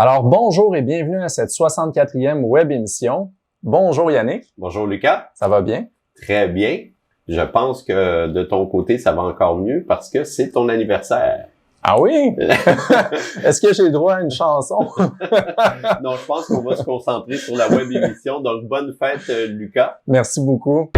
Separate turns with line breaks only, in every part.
Alors, bonjour et bienvenue à cette 64e web émission. Bonjour Yannick.
Bonjour Lucas.
Ça va bien?
Très bien. Je pense que de ton côté, ça va encore mieux parce que c'est ton anniversaire.
Ah oui? Est-ce que j'ai droit à une chanson?
Non, je pense qu'on va se concentrer sur la web émission. Donc, bonne fête, Lucas.
Merci beaucoup.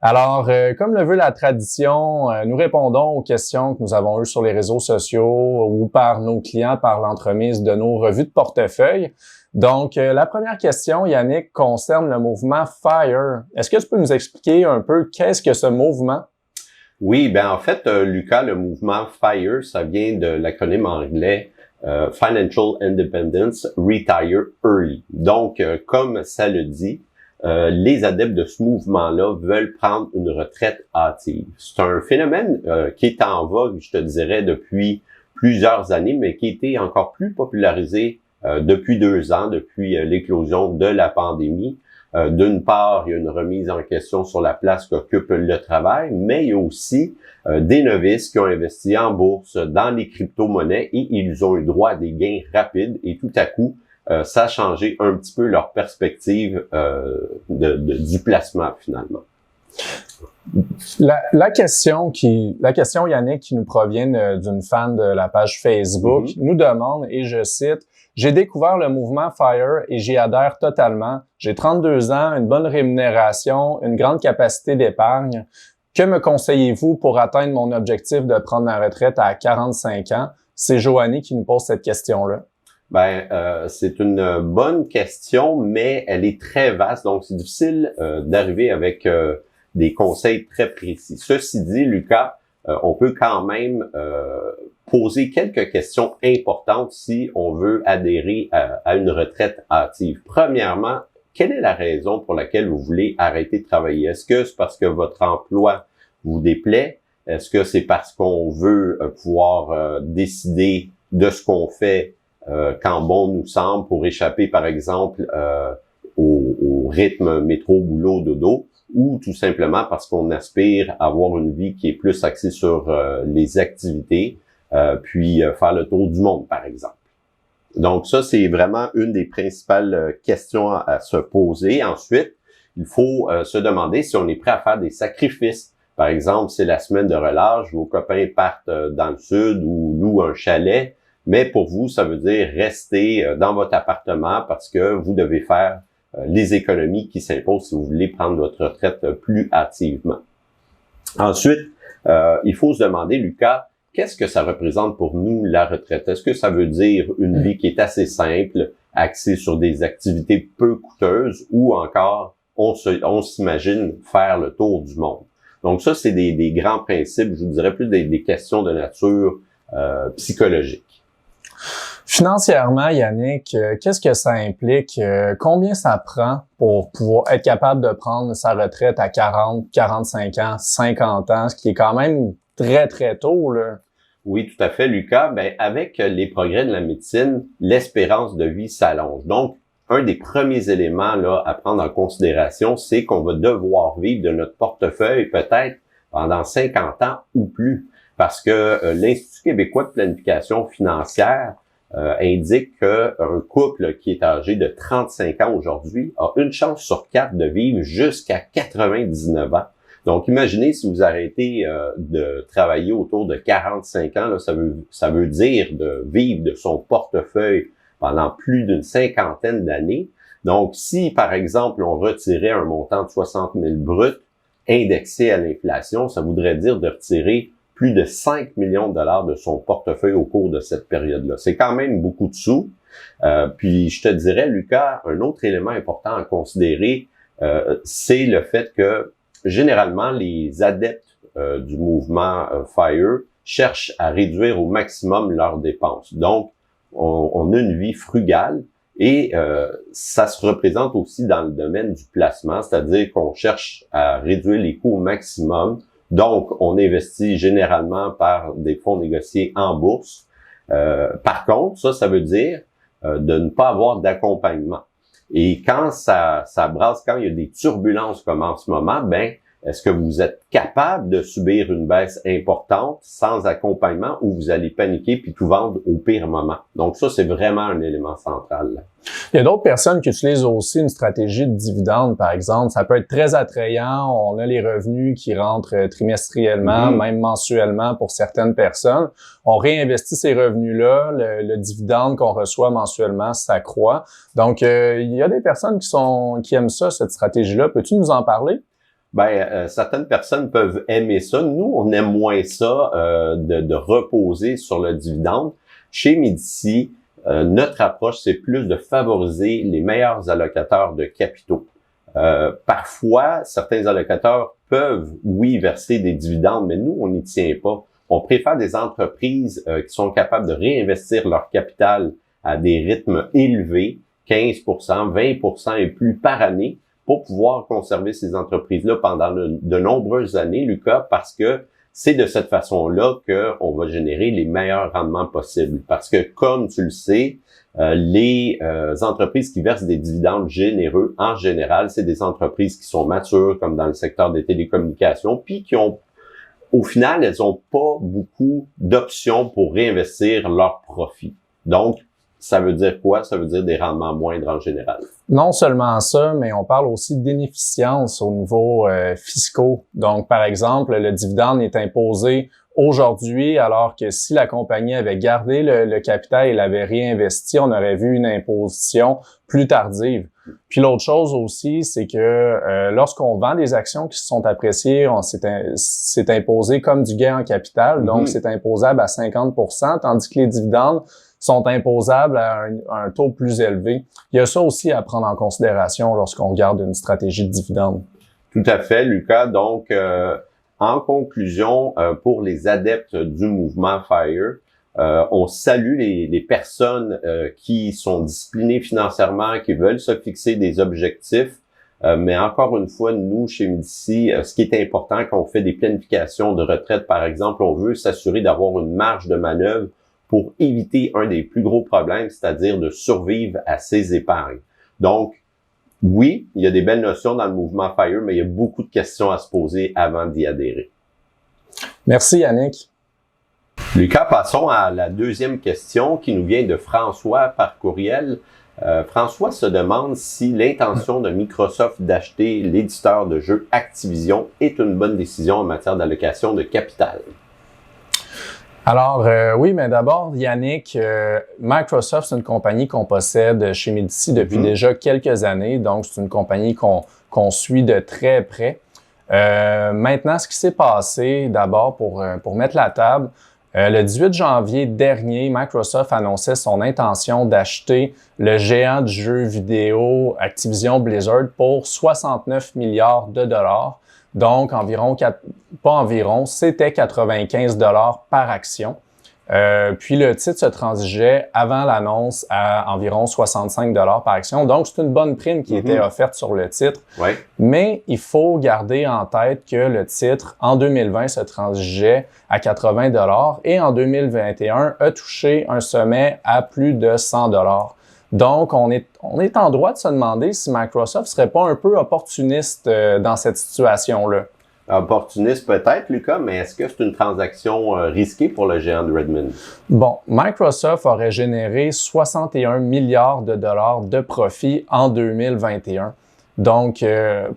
Alors, comme le veut la tradition, nous répondons aux questions que nous avons eues sur les réseaux sociaux ou par nos clients par l'entremise de nos revues de portefeuille. Donc, la première question, Yannick, concerne le mouvement FIRE. Est-ce que tu peux nous expliquer un peu qu'est-ce que ce mouvement?
Oui, ben en fait, Lucas, le mouvement FIRE, ça vient de l'acronyme anglais Financial Independence Retire Early. Donc, comme ça le dit, les adeptes de ce mouvement-là veulent prendre une retraite hâtive. C'est un phénomène qui est en vogue, je te dirais, depuis plusieurs années, mais qui a été encore plus popularisé depuis 2 ans, depuis l'éclosion de la pandémie. D'une part, il y a une remise en question sur la place qu'occupe le travail, mais il y a aussi des novices qui ont investi en bourse, dans les crypto-monnaies, et ils ont eu droit à des gains rapides, et tout à coup, ça a changé un petit peu leur perspective du placement finalement.
La question Yannick qui nous provient d'une fan de la page Facebook nous demande, et je cite, « J'ai découvert le mouvement FIRE et j'y adhère totalement. J'ai 32 ans, une bonne rémunération, une grande capacité d'épargne. Que me conseillez-vous pour atteindre mon objectif de prendre ma retraite à 45 ans? » C'est Joanie qui nous pose cette question-là.
C'est une bonne question, mais elle est très vaste, donc c'est difficile d'arriver avec des conseils très précis. Ceci dit, Lucas, on peut quand même poser quelques questions importantes si on veut adhérer à une retraite hâtive. Premièrement, quelle est la raison pour laquelle vous voulez arrêter de travailler? Est-ce que c'est parce que votre emploi vous déplaît? Est-ce que c'est parce qu'on veut pouvoir décider de ce qu'on fait quand bon nous semble pour échapper, par exemple, au rythme métro-boulot-dodo, ou tout simplement parce qu'on aspire à avoir une vie qui est plus axée sur les activités, puis faire le tour du monde, par exemple. Donc ça, c'est vraiment une des principales questions à se poser. Ensuite, il faut se demander si on est prêt à faire des sacrifices. Par exemple, c'est la semaine de relâche, vos copains partent dans le sud ou louent un chalet, mais pour vous, ça veut dire rester dans votre appartement parce que vous devez faire les économies qui s'imposent si vous voulez prendre votre retraite plus hâtivement. Ensuite, il faut se demander, Lucas, qu'est-ce que ça représente pour nous, la retraite? Est-ce que ça veut dire une vie qui est assez simple, axée sur des activités peu coûteuses, ou encore on s'imagine faire le tour du monde? Donc ça, c'est des grands principes, je vous dirais plus des questions de nature psychologique.
Financièrement, Yannick, qu'est-ce que ça implique? Combien ça prend pour pouvoir être capable de prendre sa retraite à 40, 45 ans, 50 ans, ce qui est quand même très, très tôt, là?
Oui, tout à fait, Lucas. Avec les progrès de la médecine, l'espérance de vie s'allonge. Donc, un des premiers éléments là à prendre en considération, c'est qu'on va devoir vivre de notre portefeuille peut-être pendant 50 ans ou plus. Parce que l'Institut québécois de planification financière indique qu'un couple qui est âgé de 35 ans aujourd'hui a une chance sur 4 de vivre jusqu'à 99 ans. Donc, imaginez si vous arrêtez de travailler autour de 45 ans, là, ça veut dire de vivre de son portefeuille pendant plus d'une cinquantaine d'années. Donc, si, par exemple, on retirait un montant de 60 000 brut indexé à l'inflation, ça voudrait dire de retirer plus de 5 millions de dollars de son portefeuille au cours de cette période-là. C'est quand même beaucoup de sous. Puis, je te dirais, Lucas, un autre élément important à considérer, c'est le fait que, généralement, les adeptes du mouvement FIRE cherchent à réduire au maximum leurs dépenses. Donc, on a une vie frugale et ça se représente aussi dans le domaine du placement, c'est-à-dire qu'on cherche à réduire les coûts au maximum. Donc, on investit généralement par des fonds négociés en bourse. Par contre, ça veut dire de ne pas avoir d'accompagnement. Et quand ça brasse, quand il y a des turbulences comme en ce moment, Est-ce que vous êtes capable de subir une baisse importante sans accompagnement ou vous allez paniquer puis tout vendre au pire moment? Donc ça, c'est vraiment un élément central, là.
Il y a d'autres personnes qui utilisent aussi une stratégie de dividende, par exemple. Ça peut être très attrayant. On a les revenus qui rentrent trimestriellement, même mensuellement pour certaines personnes. On réinvestit ces revenus-là. Le dividende qu'on reçoit mensuellement s'accroît. Donc, il y a des personnes qui aiment ça, cette stratégie-là. Peux-tu nous en parler?
Certaines personnes peuvent aimer ça. Nous, on aime moins ça, de reposer sur le dividende. Chez Médici, notre approche, c'est plus de favoriser les meilleurs allocateurs de capitaux. Parfois, certains allocateurs peuvent, oui, verser des dividendes, mais nous, on n'y tient pas. On préfère des entreprises qui sont capables de réinvestir leur capital à des rythmes élevés, 15%, 20% et plus par année, pour pouvoir conserver ces entreprises-là pendant de nombreuses années, Lucas, parce que c'est de cette façon-là qu'on va générer les meilleurs rendements possibles. Parce que, comme tu le sais, les entreprises qui versent des dividendes généreux, en général, c'est des entreprises qui sont matures, comme dans le secteur des télécommunications, puis qui ont, au final, elles n'ont pas beaucoup d'options pour réinvestir leurs profits. Donc, ça veut dire quoi? Ça veut dire des rendements moindres en général.
Non seulement ça, mais on parle aussi d'inefficience au niveau fiscaux. Donc, par exemple, le dividende est imposé aujourd'hui, alors que si la compagnie avait gardé le capital et l'avait réinvesti, on aurait vu une imposition plus tardive. Puis l'autre chose aussi, c'est que lorsqu'on vend des actions qui se sont appréciées, c'est imposé comme du gain en capital, donc c'est imposable à 50%, tandis que les dividendes sont imposables à un taux plus élevé. Il y a ça aussi à prendre en considération lorsqu'on regarde une stratégie de dividende.
Tout à fait, Lucas. Donc, en conclusion, pour les adeptes du mouvement FIRE, on salue les personnes qui sont disciplinées financièrement, qui veulent se fixer des objectifs. Mais encore une fois, nous, chez Médici, ce qui est important quand on fait des planifications de retraite, par exemple, on veut s'assurer d'avoir une marge de manœuvre pour éviter un des plus gros problèmes, c'est-à-dire de survivre à ses épargnes. Donc, oui, il y a des belles notions dans le mouvement FIRE, mais il y a beaucoup de questions à se poser avant d'y adhérer.
Merci, Yannick.
Lucas, passons à la deuxième question qui nous vient de François par courriel. François se demande si l'intention de Microsoft d'acheter l'éditeur de jeux Activision est une bonne décision en matière d'allocation de capital.
Alors, oui, mais d'abord, Yannick, Microsoft, c'est une compagnie qu'on possède chez Médici depuis déjà quelques années. Donc, c'est une compagnie qu'on suit de très près. Maintenant, ce qui s'est passé, d'abord, pour mettre la table, le 18 janvier dernier, Microsoft annonçait son intention d'acheter le géant du jeu vidéo Activision Blizzard pour 69 milliards de dollars. Donc, c'était 95 $ par action. Puis le titre se transigeait avant l'annonce à environ 65 $ par action. Donc, c'est une bonne prime qui était offerte sur le titre.
Ouais.
Mais il faut garder en tête que le titre, en 2020, se transigeait à 80 $ et en 2021 a touché un sommet à plus de 100 $. Donc, on est en droit de se demander si Microsoft serait pas un peu opportuniste dans cette situation-là.
Opportuniste peut-être, Lucas, mais est-ce que c'est une transaction risquée pour le géant de Redmond?
Bon, Microsoft aurait généré 61 milliards de dollars de profit en 2021. Donc,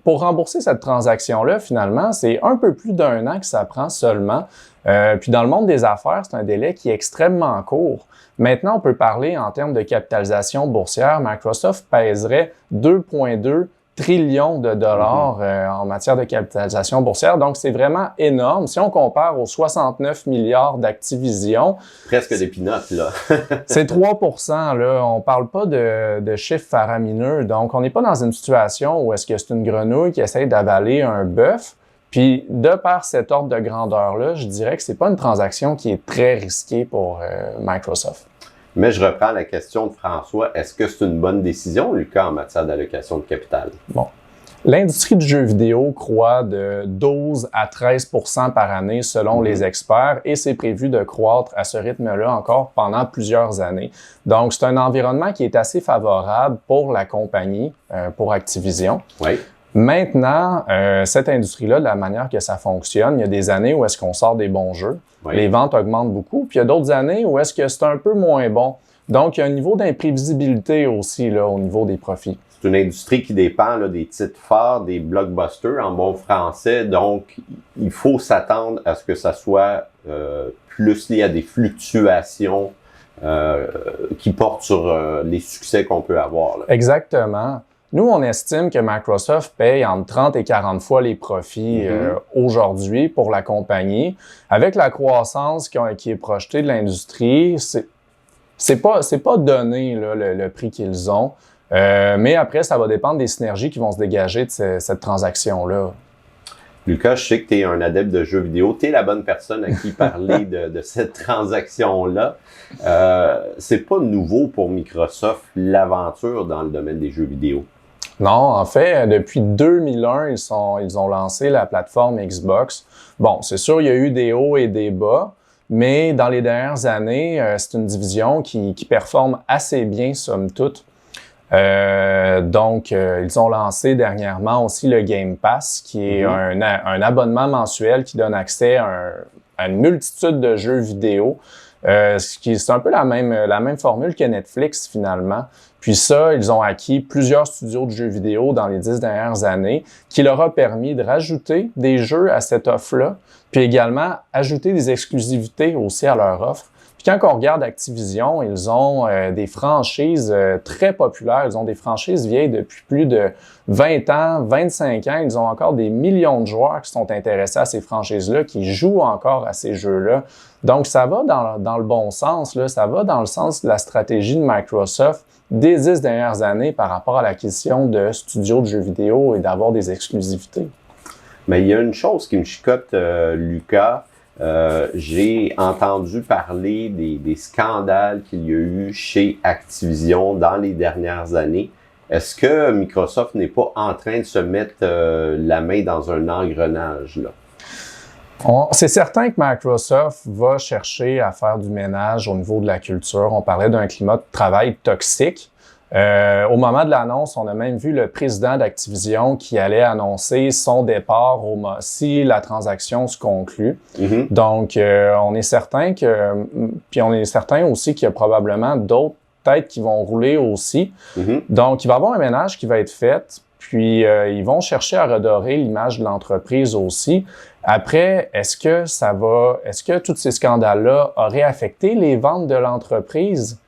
pour rembourser cette transaction-là, finalement, c'est un peu plus d'un an que ça prend seulement. Puis dans le monde des affaires, c'est un délai qui est extrêmement court. Maintenant, on peut parler en termes de capitalisation boursière. Microsoft pèserait 2,2 trillions de dollars en matière de capitalisation boursière. Donc, c'est vraiment énorme. Si on compare aux 69 milliards d'Activision...
Presque des peanuts, là.
C'est 3%, là. On parle pas de chiffres faramineux. Donc, on n'est pas dans une situation où est-ce que c'est une grenouille qui essaie d'avaler un bœuf. Puis, de par cet ordre de grandeur-là, je dirais que c'est pas une transaction qui est très risquée pour Microsoft.
Mais je reprends la question de François. Est-ce que c'est une bonne décision, Lucas, en matière d'allocation de capital?
Bon. L'industrie du jeu vidéo croît de 12 à 13% par année selon les experts et c'est prévu de croître à ce rythme-là encore pendant plusieurs années. Donc, c'est un environnement qui est assez favorable pour la compagnie, pour Activision.
Oui.
Maintenant, cette industrie-là, de la manière que ça fonctionne, il y a des années où est-ce qu'on sort des bons jeux, les ventes augmentent beaucoup, puis il y a d'autres années où est-ce que c'est un peu moins bon. Donc, il y a un niveau d'imprévisibilité aussi là, au niveau des profits.
C'est une industrie qui dépend là, des titres forts, des blockbusters en bon français, donc il faut s'attendre à ce que ça soit plus lié à des fluctuations qui portent sur les succès qu'on peut avoir. Là.
Exactement. Nous, on estime que Microsoft paye entre 30 et 40 fois les profits aujourd'hui pour la compagnie. Avec la croissance qui est projetée de l'industrie, c'est pas donné là, le prix qu'ils ont. Mais après, ça va dépendre des synergies qui vont se dégager de cette transaction-là.
Lucas, je sais que tu es un adepte de jeux vidéo. Tu es la bonne personne à qui parler de cette transaction-là. C'est pas nouveau pour Microsoft, l'aventure dans le domaine des jeux vidéo.
Non, en fait, depuis 2001, ils ont lancé la plateforme Xbox. Bon, c'est sûr, il y a eu des hauts et des bas, mais dans les dernières années, c'est une division qui performe assez bien, somme toute. Donc, ils ont lancé dernièrement aussi le Game Pass, qui est un abonnement mensuel qui donne accès à une multitude de jeux vidéo. C'est un peu la même formule que Netflix finalement. Puis ça, ils ont acquis plusieurs studios de jeux vidéo dans les 10 dernières années, qui leur a permis de rajouter des jeux à cette offre-là, puis également ajouter des exclusivités aussi à leur offre. Puis quand on regarde Activision, ils ont des franchises très populaires. Ils ont des franchises vieilles depuis plus de 20 ans, 25 ans. Ils ont encore des millions de joueurs qui sont intéressés à ces franchises-là, qui jouent encore à ces jeux-là. Donc, ça va dans le bon sens, là. Ça va dans le sens de la stratégie de Microsoft des 10 dernières années par rapport à l'acquisition de studios de jeux vidéo et d'avoir des exclusivités.
Mais il y a une chose qui me chicote, Lucas. J'ai entendu parler des scandales qu'il y a eu chez Activision dans les dernières années. Est-ce que Microsoft n'est pas en train de se mettre la main dans un engrenage, là?
C'est certain que Microsoft va chercher à faire du ménage au niveau de la culture. On parlait d'un climat de travail toxique. Au moment de l'annonce, on a même vu le président d'Activision qui allait annoncer son départ si la transaction se conclut. Donc, on est certain aussi qu'il y a probablement d'autres têtes qui vont rouler aussi. Donc, il va y avoir un ménage qui va être fait. Puis, ils vont chercher à redorer l'image de l'entreprise aussi. Après, est-ce que tous ces scandales-là auraient affecté les ventes de l'entreprise?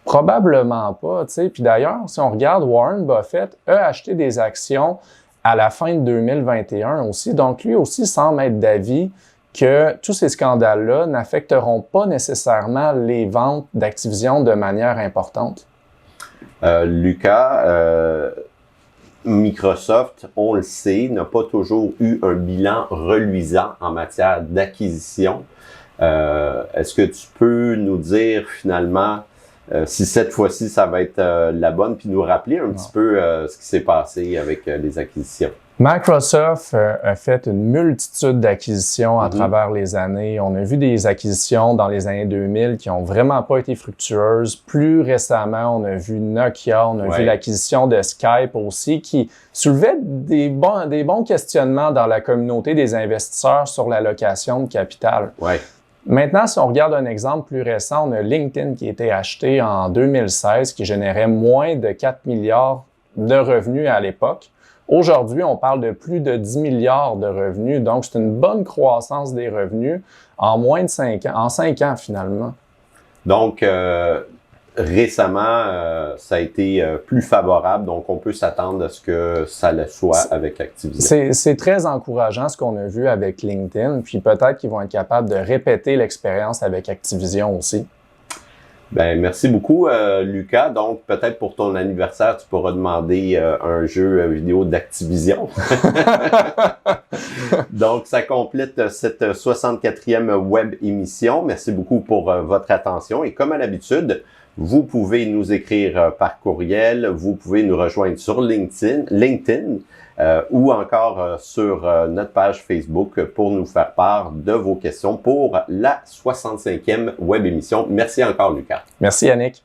Probablement pas, tu sais. Puis d'ailleurs, si on regarde, Warren Buffett a acheté des actions à la fin de 2021 aussi. Donc, lui aussi semble être d'avis que tous ces scandales-là n'affecteront pas nécessairement les ventes d'Activision de manière importante.
Lucas, Microsoft, on le sait, n'a pas toujours eu un bilan reluisant en matière d'acquisition. Est-ce que tu peux nous dire finalement si cette fois-ci ça va être la bonne, puis nous rappeler un petit peu ce qui s'est passé avec les acquisitions?
Microsoft a fait une multitude d'acquisitions à travers les années. On a vu des acquisitions dans les années 2000 qui ont vraiment pas été fructueuses. Plus récemment, on a vu Nokia, on a vu l'acquisition de Skype aussi, qui soulevait des bons questionnements dans la communauté des investisseurs sur l'allocation de capital. Maintenant, si on regarde un exemple plus récent, on a LinkedIn qui a été acheté en 2016, qui générait moins de 4 milliards de revenus à l'époque. Aujourd'hui, on parle de plus de 10 milliards de revenus. Donc, c'est une bonne croissance des revenus en moins de 5 ans, en 5 ans finalement.
Donc, récemment, ça a été plus favorable. Donc, on peut s'attendre à ce que ça le soit avec Activision.
C'est très encourageant ce qu'on a vu avec LinkedIn. Puis peut-être qu'ils vont être capables de répéter l'expérience avec Activision aussi.
Ben merci beaucoup, Lucas. Donc, peut-être pour ton anniversaire, tu pourras demander un jeu vidéo d'Activision. Donc, ça complète cette 64e web émission. Merci beaucoup pour votre attention. Et comme à l'habitude, vous pouvez nous écrire par courriel, vous pouvez nous rejoindre sur LinkedIn ou encore sur notre page Facebook pour nous faire part de vos questions pour la 65e web émission. Merci encore, Lucas.
Merci, Yannick.